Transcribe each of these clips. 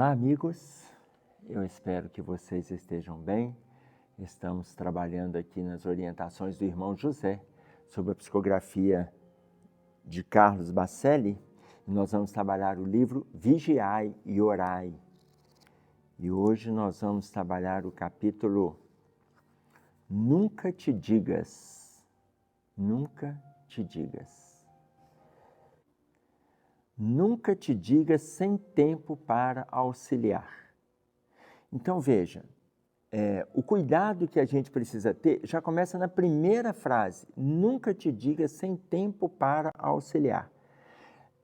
Olá, amigos. Eu espero que vocês estejam bem. Estamos trabalhando aqui nas orientações do irmão José sobre a psicografia de Carlos Bacelli. Nós vamos trabalhar o livro Vigiai e Orai. E hoje nós vamos trabalhar o capítulo Nunca te digas. Nunca te digas. Nunca te digas sem tempo para auxiliar. Então veja, o cuidado que a gente precisa ter já começa na primeira frase. Nunca te digas sem tempo para auxiliar.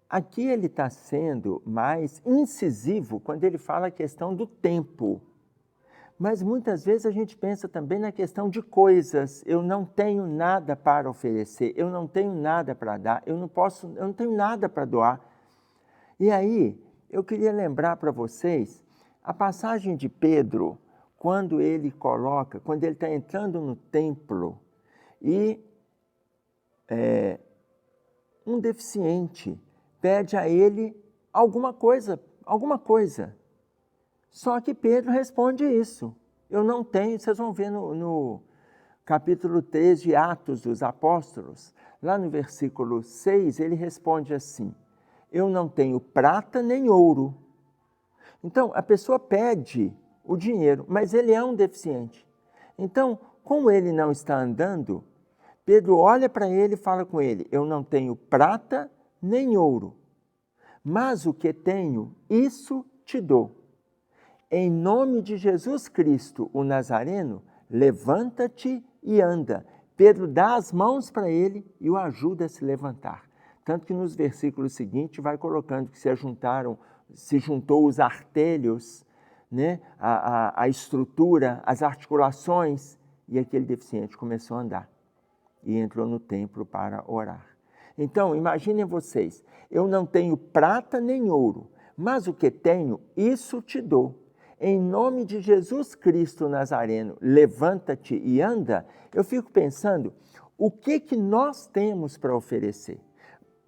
Aqui ele está sendo mais incisivo quando ele fala a questão do tempo. Mas muitas vezes a gente pensa também na questão de coisas. Eu não tenho nada para oferecer, eu não tenho nada para dar, eu não tenho nada para doar. E aí, eu queria lembrar para vocês a passagem de Pedro, quando ele está entrando no templo e um deficiente pede a ele alguma coisa. Só que Pedro responde isso. Eu não tenho, vocês vão ver no capítulo 3 de Atos dos Apóstolos, lá no versículo 6, ele responde assim: eu não tenho prata nem ouro. Então, a pessoa pede o dinheiro, mas ele é um deficiente. Então, como ele não está andando, Pedro olha para ele e fala com ele: eu não tenho prata nem ouro, mas o que tenho, isso te dou. Em nome de Jesus Cristo, o Nazareno, levanta-te e anda. Pedro dá as mãos para ele e o ajuda a se levantar. Tanto que nos versículos seguintes vai colocando que se juntou os artelhos, né? a estrutura, as articulações, e aquele deficiente começou a andar e entrou no templo para orar. Então, imaginem vocês, eu não tenho prata nem ouro, mas o que tenho, isso te dou. Em nome de Jesus Cristo Nazareno, levanta-te e anda. Eu fico pensando, o que nós temos para oferecer?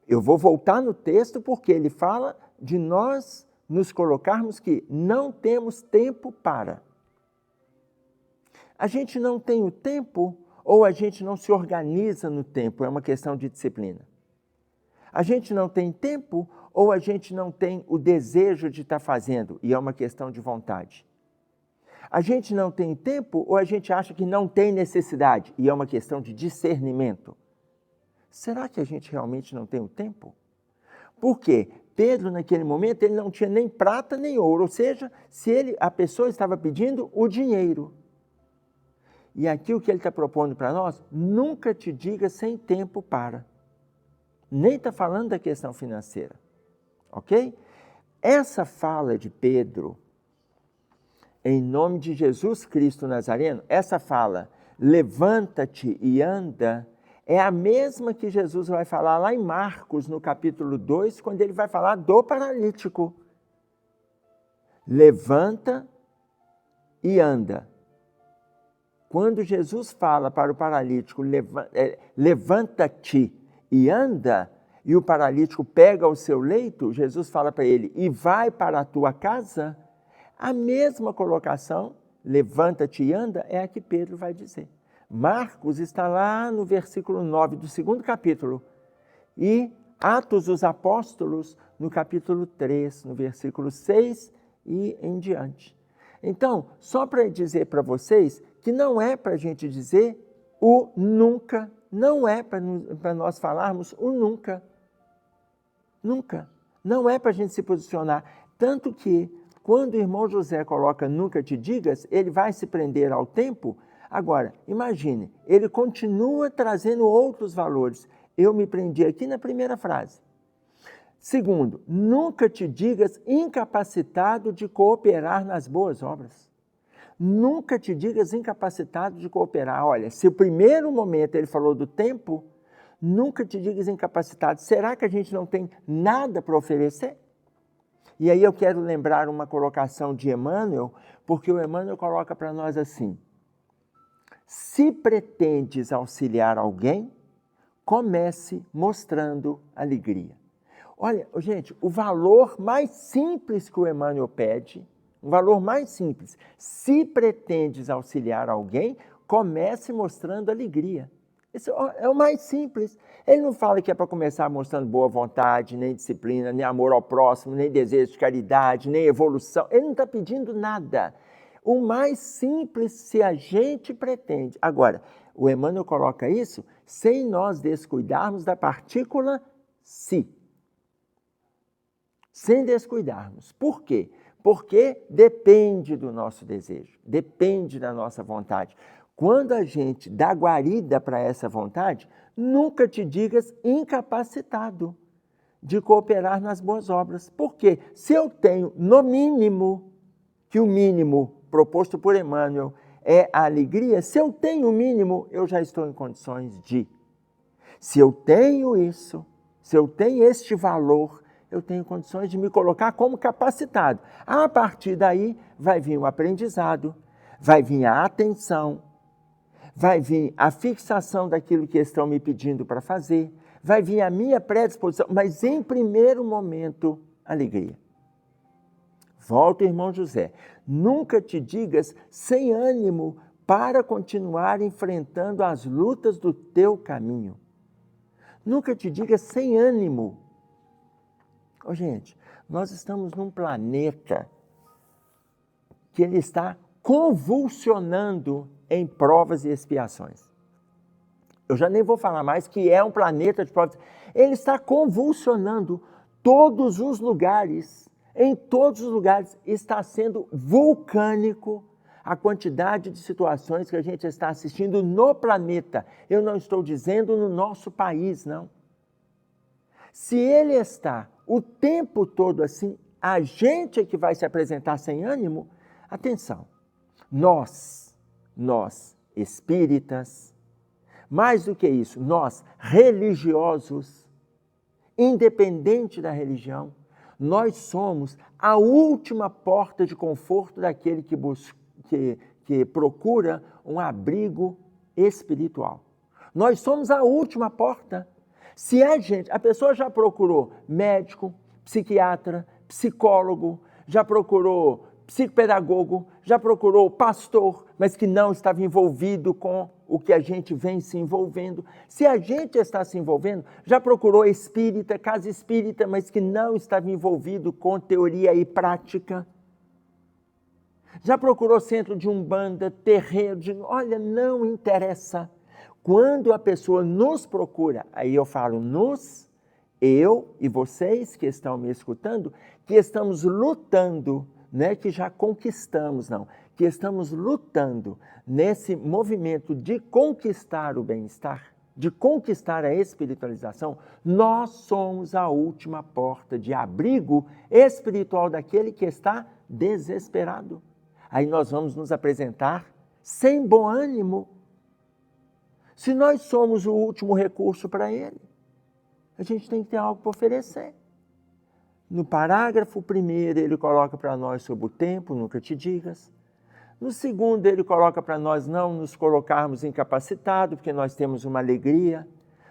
Eu vou voltar no texto porque ele fala de nós nos colocarmos que não temos tempo para. A gente não tem o tempo ou a gente não se organiza no tempo, é uma questão de disciplina. A gente não tem tempo ou a gente não tem o desejo de estar fazendo, e é uma questão de vontade. A gente não tem tempo ou a gente acha que não tem necessidade, e é uma questão de discernimento. Será que a gente realmente não tem o tempo? Porque Pedro, naquele momento, ele não tinha nem prata nem ouro, ou seja, a pessoa estava pedindo o dinheiro. E aqui o que ele está propondo para nós, nunca te diga sem tempo para. Nem está falando da questão financeira, ok? Essa fala de Pedro, em nome de Jesus Cristo Nazareno, essa fala, levanta-te e anda, é a mesma que Jesus vai falar lá em Marcos, no capítulo 2, quando ele vai falar do paralítico. Levanta e anda. Quando Jesus fala para o paralítico, levanta-te e anda, e o paralítico pega o seu leito, Jesus fala para ele, e vai para a tua casa, a mesma colocação, levanta-te e anda, é a que Pedro vai dizer. Marcos está lá no versículo 9 do segundo capítulo e Atos dos Apóstolos no capítulo 3, no versículo 6 e em diante. Então, só para dizer para vocês que não é para a gente dizer o nunca, não é para nós falarmos o nunca. Nunca. Não é para a gente se posicionar. Tanto que, quando o irmão José coloca nunca te digas, ele vai se prender ao tempo. Agora, imagine, ele continua trazendo outros valores. Eu me prendi aqui na primeira frase. Segundo, nunca te digas incapacitado de cooperar nas boas obras. Nunca te digas incapacitado de cooperar. Olha, se o primeiro momento ele falou do tempo, nunca te digas incapacitado. Será que a gente não tem nada para oferecer? E aí eu quero lembrar uma colocação de Emmanuel, porque o Emmanuel coloca para nós assim: se pretendes auxiliar alguém, comece mostrando alegria. Olha, gente, o valor mais simples que o Emmanuel pede, um valor mais simples, se pretendes auxiliar alguém, comece mostrando alegria. Esse é o mais simples. Ele não fala que é para começar mostrando boa vontade, nem disciplina, nem amor ao próximo, nem desejo de caridade, nem evolução. Ele não está pedindo nada. O mais simples, se a gente pretende. Agora, o Emmanuel coloca isso sem nós descuidarmos da partícula si. Sem descuidarmos. Por quê? Porque depende do nosso desejo, depende da nossa vontade. Quando a gente dá guarida para essa vontade, nunca te digas incapacitado de cooperar nas boas obras. Por quê? Se eu tenho, no mínimo, que o mínimo proposto por Emmanuel é a alegria, se eu tenho o mínimo, eu já estou em condições de. Se eu tenho isso, se eu tenho este valor, eu tenho condições de me colocar como capacitado. A partir daí, vai vir o aprendizado, vai vir a atenção, vai vir a fixação daquilo que estão me pedindo para fazer, vai vir a minha predisposição, mas em primeiro momento, alegria. Volta, irmão José, nunca te digas sem ânimo para continuar enfrentando as lutas do teu caminho. Nunca te digas sem ânimo. Oh, gente, nós estamos num planeta que ele está convulsionando em provas e expiações. Eu já nem vou falar mais que é um planeta de provas. Ele está convulsionando todos os lugares. Em todos os lugares está sendo vulcânico a quantidade de situações que a gente está assistindo no planeta. Eu não estou dizendo no nosso país, não. Se ele está o tempo todo assim, a gente é que vai se apresentar sem ânimo. Atenção, nós espíritas, mais do que isso, nós religiosos, independente da religião, nós somos a última porta de conforto daquele que procura um abrigo espiritual. Nós somos a última porta. Se a pessoa já procurou médico, psiquiatra, psicólogo, já procurou psicopedagogo, já procurou pastor, mas que não estava envolvido com o que a gente vem se envolvendo. Se a gente está se envolvendo, já procurou espírita, casa espírita, mas que não estava envolvido com teoria e prática. Já procurou centro de umbanda, terreiro, olha, não interessa. Quando a pessoa nos procura, aí eu falo nos, eu e vocês que estão me escutando, que estamos lutando, não é que já conquistamos, não, que estamos lutando nesse movimento de conquistar o bem-estar, de conquistar a espiritualização, nós somos a última porta de abrigo espiritual daquele que está desesperado. Aí nós vamos nos apresentar sem bom ânimo. Se nós somos o último recurso para ele, a gente tem que ter algo para oferecer. No parágrafo primeiro, ele coloca para nós sobre o tempo, nunca te digas. No segundo, ele coloca para nós não nos colocarmos incapacitados, porque nós temos uma alegria.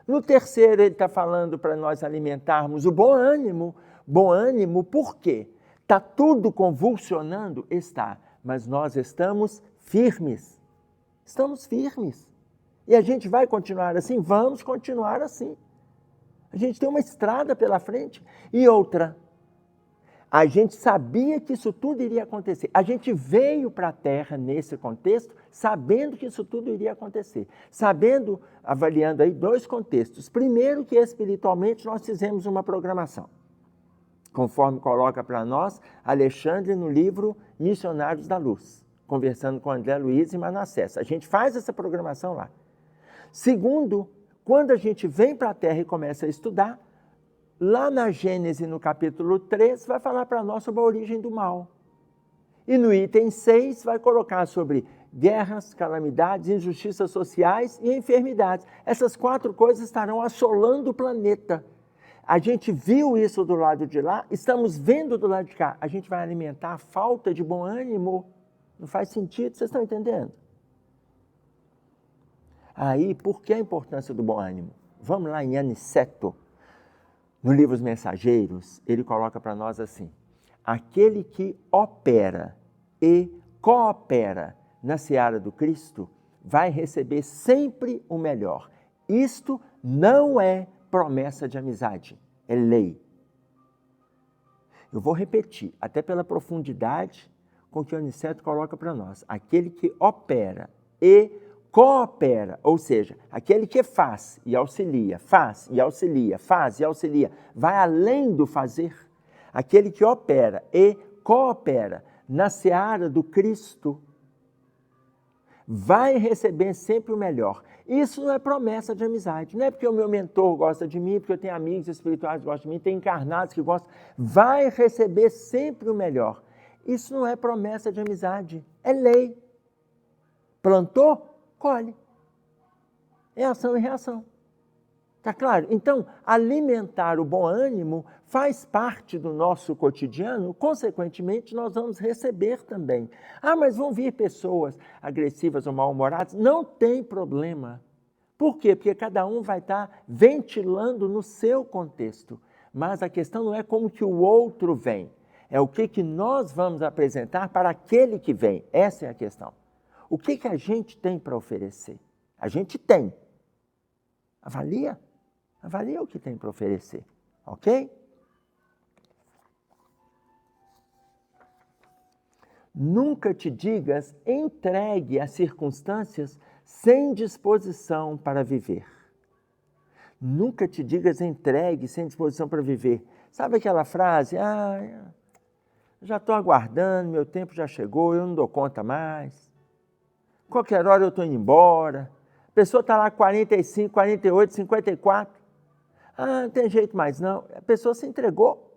No terceiro, ele está falando para nós alimentarmos o bom ânimo. Bom ânimo, por quê? Está tudo convulsionando? Está, mas nós estamos firmes. Estamos firmes. E a gente vai continuar assim? Vamos continuar assim. A gente tem uma estrada pela frente. E outra, a gente sabia que isso tudo iria acontecer. A gente veio para a Terra nesse contexto, sabendo que isso tudo iria acontecer. Sabendo, avaliando aí dois contextos. Primeiro, que espiritualmente nós fizemos uma programação. Conforme coloca para nós Alexandre no livro Missionários da Luz, conversando com André Luiz e Manassés. A gente faz essa programação lá. Segundo, quando a gente vem para a Terra e começa a estudar, lá na Gênesis, no capítulo 3, vai falar para nós sobre a origem do mal. E no item 6 vai colocar sobre guerras, calamidades, injustiças sociais e enfermidades. Essas 4 coisas estarão assolando o planeta. A gente viu isso do lado de lá, estamos vendo do lado de cá. A gente vai alimentar a falta de bom ânimo. Não faz sentido, vocês estão entendendo? Aí, por que a importância do bom ânimo? Vamos lá em Aniceto. No livro Os Mensageiros, ele coloca para nós assim: aquele que opera e coopera na seara do Cristo vai receber sempre o melhor. Isto não é promessa de amizade, é lei. Eu vou repetir, até pela profundidade com que o Aniceto coloca para nós. Aquele que opera e coopera, ou seja, aquele que faz e auxilia, faz e auxilia, faz e auxilia, vai além do fazer. Aquele que opera e coopera na seara do Cristo vai receber sempre o melhor. Isso não é promessa de amizade, não é porque o meu mentor gosta de mim, porque eu tenho amigos espirituais que gostam de mim, tem encarnados que gostam, vai receber sempre o melhor. Isso não é promessa de amizade, é lei. Plantou, colhe. É ação e reação. Tá claro? Então, alimentar o bom ânimo faz parte do nosso cotidiano, consequentemente, nós vamos receber também. Ah, mas vão vir pessoas agressivas ou mal-humoradas? Não tem problema. Por quê? Porque cada um vai estar ventilando no seu contexto. Mas a questão não é como que o outro vem, é o que nós vamos apresentar para aquele que vem. Essa é a questão. O que a gente tem para oferecer? A gente tem. Avalia o que tem para oferecer, ok? Nunca te digas entregue às circunstâncias sem disposição para viver. Nunca te digas entregue sem disposição para viver. Sabe aquela frase? Já estou aguardando, meu tempo já chegou, eu não dou conta mais. Qualquer hora eu estou indo embora. A pessoa está lá 45, 48, 54. Não tem jeito mais não. A pessoa se entregou.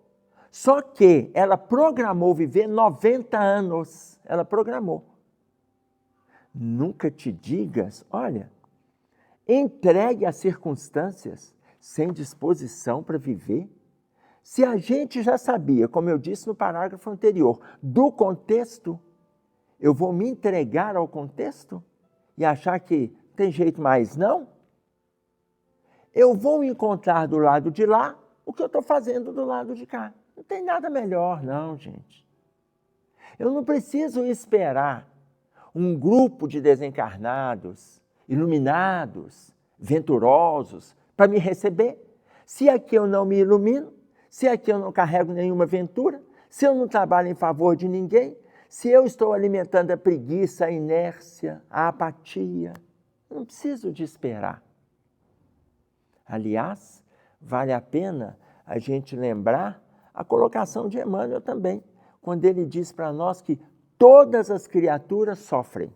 Só que ela programou viver 90 anos. Ela programou. Nunca te digas, olha, entregue às circunstâncias sem disposição para viver. Se a gente já sabia, como eu disse no parágrafo anterior, do contexto, eu vou me entregar ao contexto e achar que tem jeito mais não? Eu vou encontrar do lado de lá o que eu estou fazendo do lado de cá. Não tem nada melhor, não, gente. Eu não preciso esperar um grupo de desencarnados, iluminados, venturosos, para me receber. Se aqui eu não me ilumino, se aqui eu não carrego nenhuma ventura, se eu não trabalho em favor de ninguém, se eu estou alimentando a preguiça, a inércia, a apatia, eu não preciso de esperar. Aliás, vale a pena a gente lembrar a colocação de Emmanuel também, quando ele diz para nós que todas as criaturas sofrem.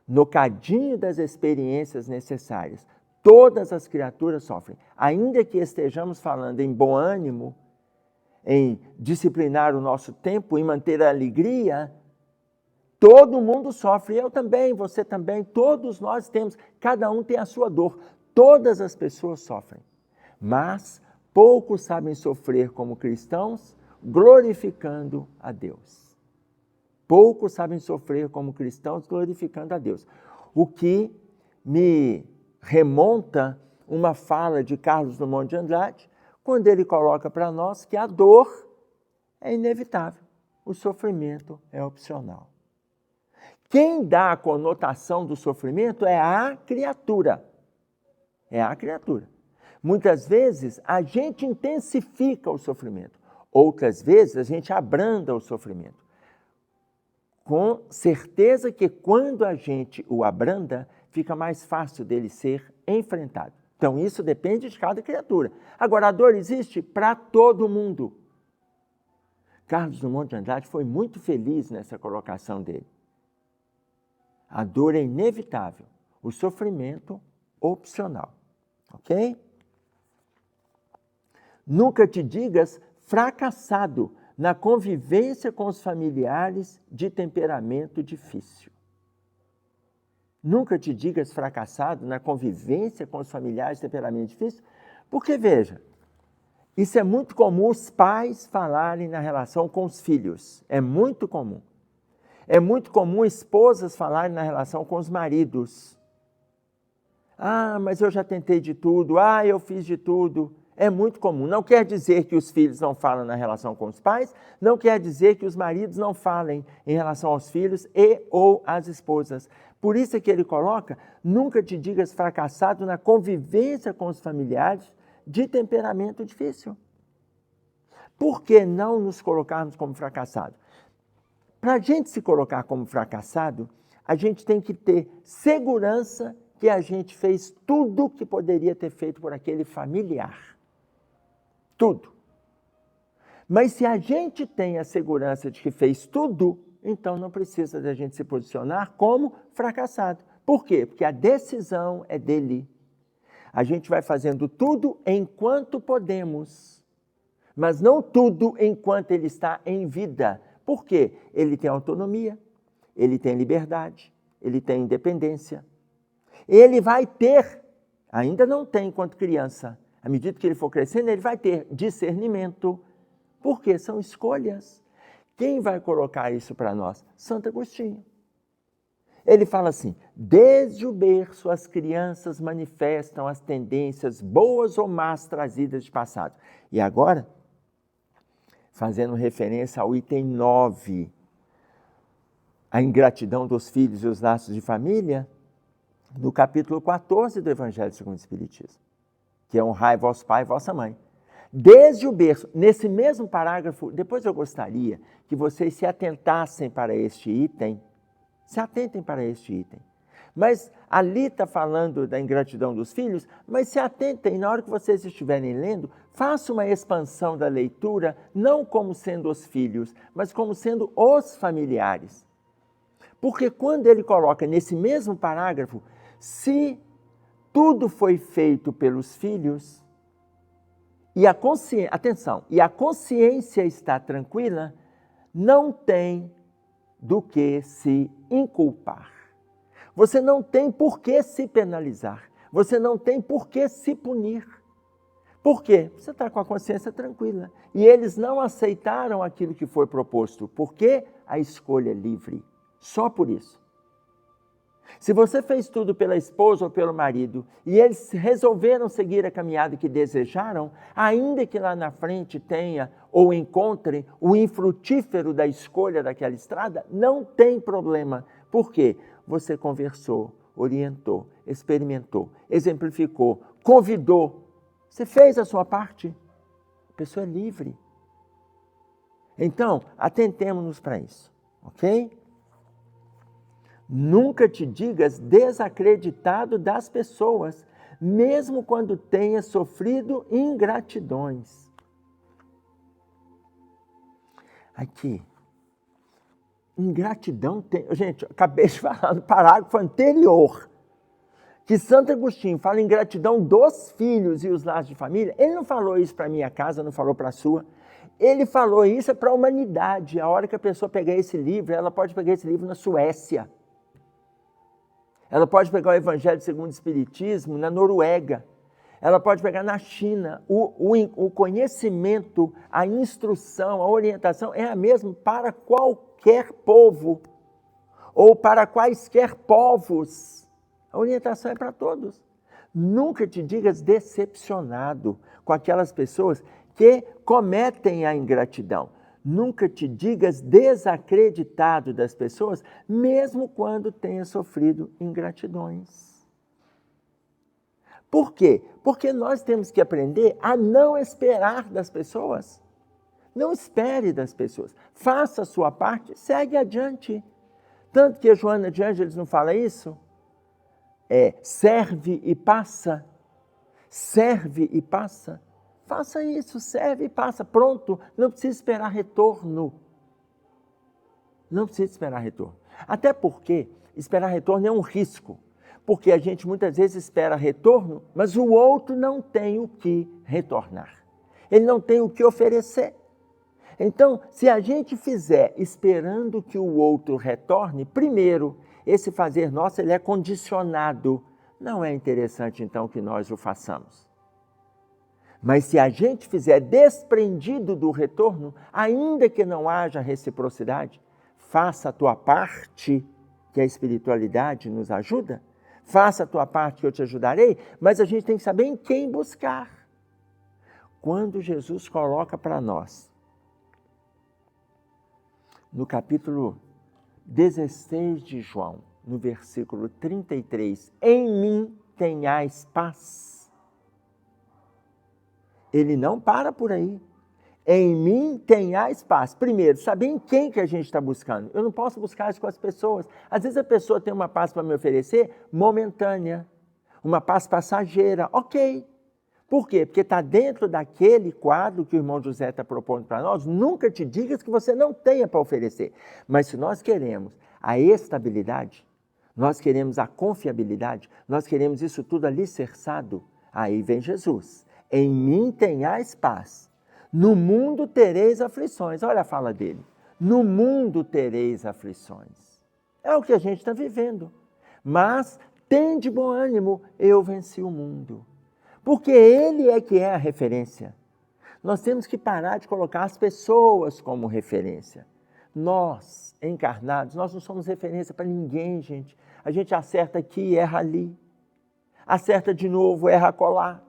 No cadinho das experiências necessárias, todas as criaturas sofrem. Ainda que estejamos falando em bom ânimo, em disciplinar o nosso tempo, em manter a alegria, todo mundo sofre. Eu também, você também, todos nós temos, cada um tem a sua dor. Todas as pessoas sofrem, mas poucos sabem sofrer como cristãos, glorificando a Deus. Poucos sabem sofrer como cristãos, glorificando a Deus. O que me remonta uma fala de Carlos Drummond de Andrade, quando ele coloca para nós que a dor é inevitável, o sofrimento é opcional. Quem dá a conotação do sofrimento é a criatura. É a criatura. Muitas vezes a gente intensifica o sofrimento, outras vezes a gente abranda o sofrimento. Com certeza que quando a gente o abranda, fica mais fácil dele ser enfrentado. Então isso depende de cada criatura. Agora, a dor existe para todo mundo. Carlos Drummond de Andrade foi muito feliz nessa colocação dele. A dor é inevitável, o sofrimento opcional. Ok? Nunca te digas fracassado na convivência com os familiares de temperamento difícil. Nunca te digas fracassado na convivência com os familiares de temperamento difícil, porque, veja, isso é muito comum os pais falarem na relação com os filhos. É muito comum. É muito comum esposas falarem na relação com os maridos. Mas eu já tentei de tudo, eu fiz de tudo. É muito comum. Não quer dizer que os filhos não falam na relação com os pais, não quer dizer que os maridos não falem em relação aos filhos e ou às esposas. Por isso é que ele coloca, nunca te digas fracassado na convivência com os familiares de temperamento difícil. Por que não nos colocarmos como fracassados? Para a gente se colocar como fracassado, a gente tem que ter segurança que a gente fez tudo que poderia ter feito por aquele familiar. Tudo. Mas se a gente tem a segurança de que fez tudo, então não precisa da gente se posicionar como fracassado. Por quê? Porque a decisão é dele. A gente vai fazendo tudo enquanto podemos, mas não tudo enquanto ele está em vida. Por quê? Ele tem autonomia, ele tem liberdade, ele tem independência. Ele vai ter, ainda não tem enquanto criança, à medida que ele for crescendo, ele vai ter discernimento, porque são escolhas. Quem vai colocar isso para nós? Santo Agostinho. Ele fala assim, desde o berço as crianças manifestam as tendências boas ou más trazidas de passado. E agora, fazendo referência ao item 9, a ingratidão dos filhos e os laços de família, no capítulo 14 do Evangelho segundo o Espiritismo, que é honrai vosso pai e vossa mãe. Desde o berço, nesse mesmo parágrafo, depois eu gostaria que vocês se atentassem para este item, se atentem para este item. Mas ali está falando da ingratidão dos filhos, mas se atentem, na hora que vocês estiverem lendo, faça uma expansão da leitura, não como sendo os filhos, mas como sendo os familiares. Porque quando ele coloca nesse mesmo parágrafo, se tudo foi feito pelos filhos, e a consciência, atenção, e a consciência está tranquila, não tem do que se inculpar. Você não tem por que se penalizar, você não tem por que se punir. Por quê? Você está com a consciência tranquila. E eles não aceitaram aquilo que foi proposto, porque a escolha é livre. Só por isso. Se você fez tudo pela esposa ou pelo marido e eles resolveram seguir a caminhada que desejaram, ainda que lá na frente tenha ou encontrem o infrutífero da escolha daquela estrada, não tem problema. Por quê? Você conversou, orientou, experimentou, exemplificou, convidou. Você fez a sua parte. A pessoa é livre. Então, atentemos-nos para isso, ok? Nunca te digas desacreditado das pessoas, mesmo quando tenhas sofrido ingratidões. Aqui, ingratidão tem... Gente, eu acabei de falar no parágrafo anterior, que Santo Agostinho fala em ingratidão dos filhos e os laços de família. Ele não falou isso para a minha casa, não falou para a sua. Ele falou isso para a humanidade. A hora que a pessoa pegar esse livro, ela pode pegar esse livro na Suécia. Ela pode pegar o Evangelho segundo o Espiritismo na Noruega. Ela pode pegar na China. O conhecimento, a instrução, a orientação é a mesma para qualquer povo ou para quaisquer povos. A orientação é para todos. Nunca te digas decepcionado com aquelas pessoas que cometem a ingratidão. Nunca te digas desacreditado das pessoas, mesmo quando tenha sofrido ingratidões. Por quê? Porque nós temos que aprender a não esperar das pessoas. Não espere das pessoas. Faça a sua parte, segue adiante. Tanto que a Joana de Ângeles não fala isso? Serve e passa. Serve e passa. Faça isso, serve e passa, pronto, não precisa esperar retorno. Não precisa esperar retorno. Até porque esperar retorno é um risco, porque a gente muitas vezes espera retorno, mas o outro não tem o que retornar. Ele não tem o que oferecer. Então, se a gente fizer esperando que o outro retorne, primeiro, esse fazer nosso ele é condicionado. Não é interessante, então, que nós o façamos. Mas se a gente fizer desprendido do retorno, ainda que não haja reciprocidade, faça a tua parte, que a espiritualidade nos ajuda, faça a tua parte que eu te ajudarei, mas a gente tem que saber em quem buscar. quando Jesus coloca para nós, no capítulo 16 de João, no versículo 33, em mim tenhais paz. Ele não para por aí. Em mim tenhais paz. Primeiro, saber em quem que a gente está buscando. Eu não posso buscar isso com as pessoas. Às vezes a pessoa tem uma paz para me oferecer momentânea, uma paz passageira. Ok. Por quê? Porque está dentro daquele quadro que o irmão José está propondo para nós. Nunca te digas que você não tenha para oferecer. Mas se nós queremos a estabilidade, nós queremos a confiabilidade, nós queremos isso tudo alicerçado, aí vem Jesus. Em mim tenhais paz. No mundo tereis aflições. Olha a fala dele. No mundo tereis aflições. É o que a gente está vivendo. Mas tende bom ânimo, eu venci o mundo. Porque ele é que é a referência. Nós temos que parar de colocar as pessoas como referência. Nós, encarnados, nós não somos referência para ninguém, gente. A gente acerta aqui e erra ali. Acerta de novo, erra acolá.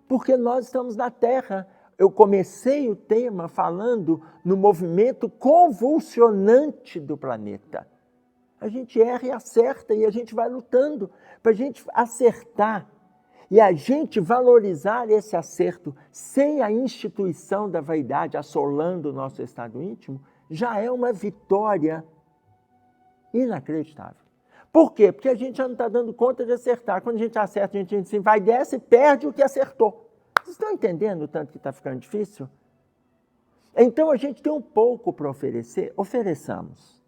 Porque nós estamos na Terra. Eu comecei o tema falando no movimento convulsionante do planeta. A gente erra e acerta e a gente vai lutando para a gente acertar. E a gente valorizar esse acerto sem a instituição da vaidade assolando o nosso estado íntimo, já é uma vitória inacreditável. Por quê? Porque a gente já não está dando conta de acertar. Quando a gente acerta, a gente assim, vai desce e perde o que acertou. Vocês estão entendendo o tanto que está ficando difícil? Então a gente tem um pouco para oferecer, ofereçamos.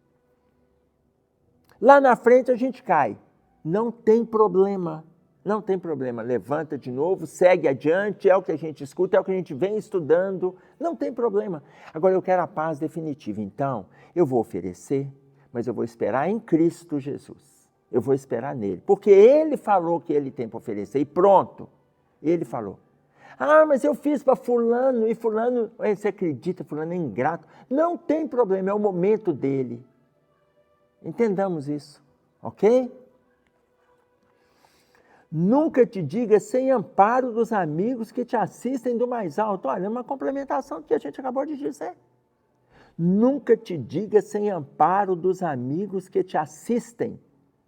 Lá na frente a gente cai. Não tem problema. Não tem problema, levanta de novo, segue adiante, é o que a gente escuta, é o que a gente vem estudando, não tem problema. Agora eu quero a paz definitiva, então eu vou oferecer, mas eu vou esperar em Cristo Jesus. Eu vou esperar nele, porque ele falou que ele tem para oferecer e pronto, ele falou. Ah, mas eu fiz para fulano e fulano, você acredita, fulano é ingrato. Não tem problema, é o momento dele. Entendamos isso, ok? Nunca te diga sem amparo dos amigos que te assistem do mais alto. Olha, é uma complementação do que a gente acabou de dizer. Nunca te diga sem amparo dos amigos que te assistem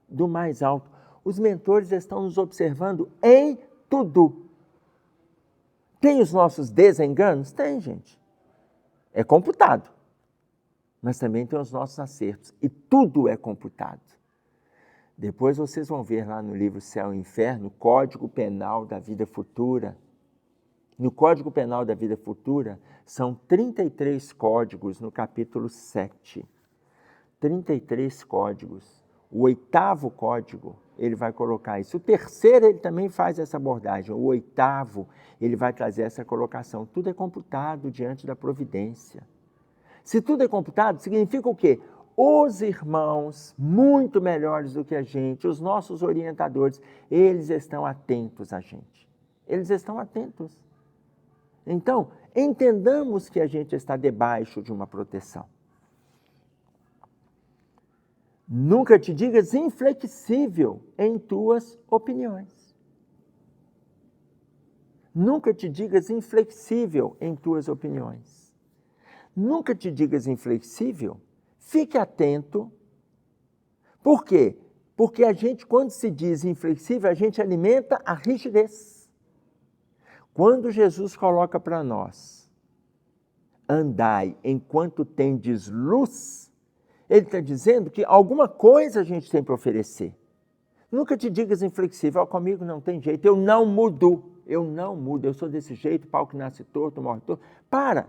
do mais alto. Os mentores estão nos observando em tudo. Tem os nossos desenganos? Tem, gente. É computado. Mas também tem os nossos acertos. E tudo é computado. Depois vocês vão ver lá no livro Céu e Inferno, Código Penal da Vida Futura. No Código Penal da Vida Futura, são 33 códigos no capítulo 7. 33 códigos. O 8º código, ele vai colocar isso. O 3º, ele também faz essa abordagem. O 8º, ele vai trazer essa colocação. Tudo é computado diante da providência. Se tudo é computado, significa o quê? Os irmãos, muito melhores do que a gente, os nossos orientadores, eles estão atentos a gente. Eles estão atentos. Então, entendamos que a gente está debaixo de uma proteção. Nunca te digas inflexível em tuas opiniões. Nunca te digas inflexível em tuas opiniões. Nunca te digas inflexível. Fique atento. Por quê? Porque a gente, quando se diz inflexível, a gente alimenta a rigidez. Quando Jesus coloca para nós, andai enquanto tendes luz, ele está dizendo que alguma coisa a gente tem para oferecer. Nunca te digas inflexível, comigo não tem jeito, eu não mudo, eu sou desse jeito, pau que nasce torto, morre torto. Para!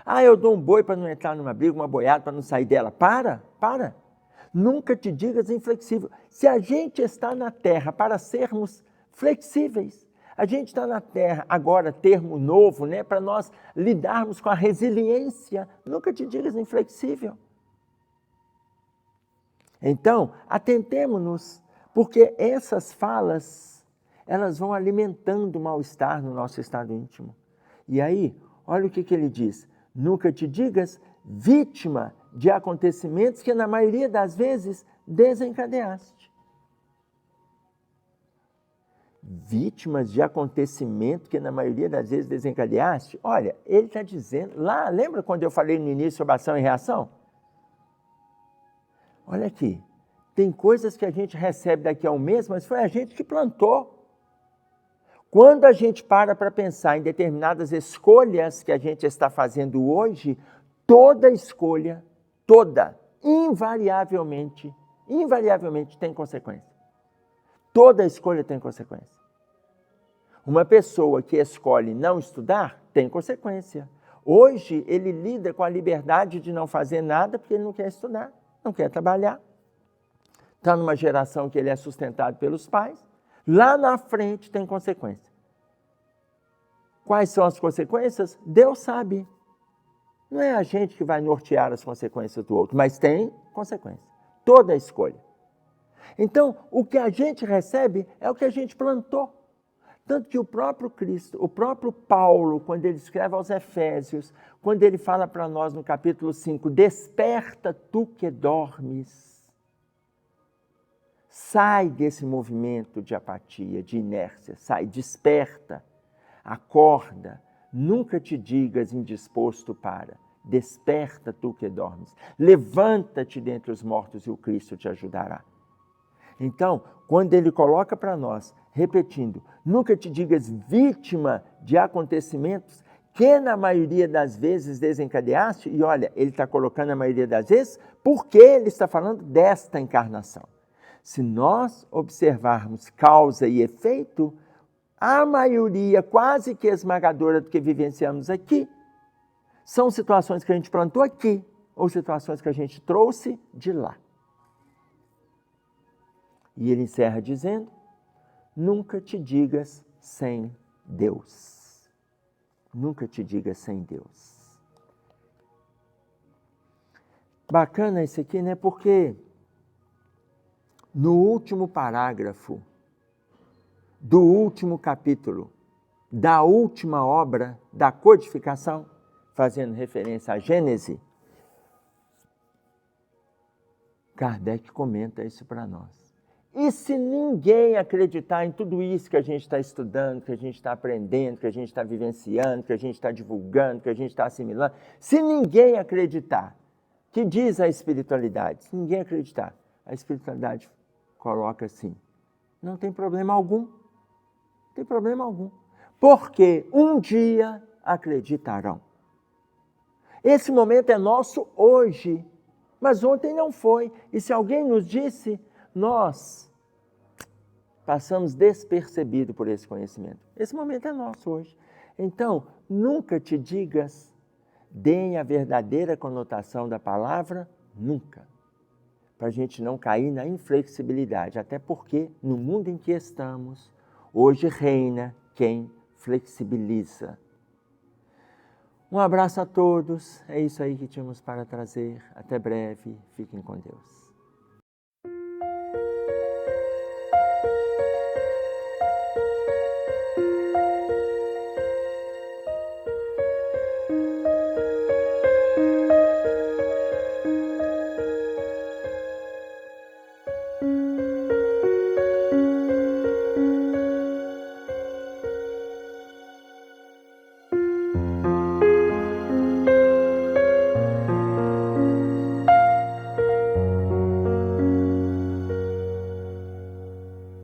Ah, eu dou um boi para não entrar numa briga, uma boiada para não sair dela. Para! Nunca te digas inflexível. Se a gente está na Terra para sermos flexíveis, a gente está na Terra, agora, termo novo, né, para nós lidarmos com a resiliência, nunca te digas inflexível. Então, atentemo-nos, porque essas falas, elas vão alimentando o mal-estar no nosso estado íntimo. E aí, olha o que ele diz. Nunca te digas vítima de acontecimentos que, na maioria das vezes, desencadeaste. vítimas de acontecimento que na maioria das vezes desencadeaste? Olha, ele está dizendo, lá, lembra quando eu falei no início sobre ação e reação? Olha aqui, tem coisas que a gente recebe daqui a um mês, mas foi a gente que plantou. Quando a gente para pensar em determinadas escolhas que a gente está fazendo hoje, toda escolha, invariavelmente tem consequência. Toda escolha tem consequência. Uma pessoa que escolhe não estudar, tem consequência. Hoje, ele lida com a liberdade de não fazer nada porque ele não quer estudar, não quer trabalhar. Está numa geração que ele é sustentado pelos pais. Lá na frente tem consequência. Quais são as consequências? Deus sabe. Não é a gente que vai nortear as consequências do outro, mas tem consequência. Toda escolha. Então, o que a gente recebe é o que a gente plantou. Tanto que o próprio Cristo, o próprio Paulo, quando ele escreve aos Efésios, quando ele fala para nós no capítulo 5, desperta tu que dormes. Sai desse movimento de apatia, de inércia, sai, desperta, acorda, nunca te digas indisposto para. Desperta tu que dormes, levanta-te dentre os mortos e o Cristo te ajudará. Então, quando ele coloca para nós, repetindo, nunca te digas vítima de acontecimentos que na maioria das vezes desencadeaste, e olha, ele está colocando a maioria das vezes, porque ele está falando desta encarnação. Se nós observarmos causa e efeito, a maioria quase que esmagadora do que vivenciamos aqui, são situações que a gente plantou aqui, ou situações que a gente trouxe de lá. E ele encerra dizendo, nunca te digas sem Deus. Nunca te digas sem Deus. Bacana isso aqui, né? Porque no último parágrafo do último capítulo, da última obra da codificação, fazendo referência à Gênese, Kardec comenta isso para nós. E se ninguém acreditar em tudo isso que a gente está estudando, que a gente está aprendendo, que a gente está vivenciando, que a gente está divulgando, que a gente está assimilando, se ninguém acreditar, que diz a espiritualidade, se ninguém acreditar, a espiritualidade coloca assim, não tem problema algum, não tem problema algum, porque um dia acreditarão. Esse momento é nosso hoje, mas ontem não foi. E se alguém nos disse, nós passamos despercebido por esse conhecimento. Esse momento é nosso hoje. Então, nunca te digas, deem a verdadeira conotação da palavra, nunca. Para a gente não cair na inflexibilidade. Até porque, no mundo em que estamos, hoje reina quem flexibiliza. Um abraço a todos. É isso aí que tínhamos para trazer. Até breve. Fiquem com Deus.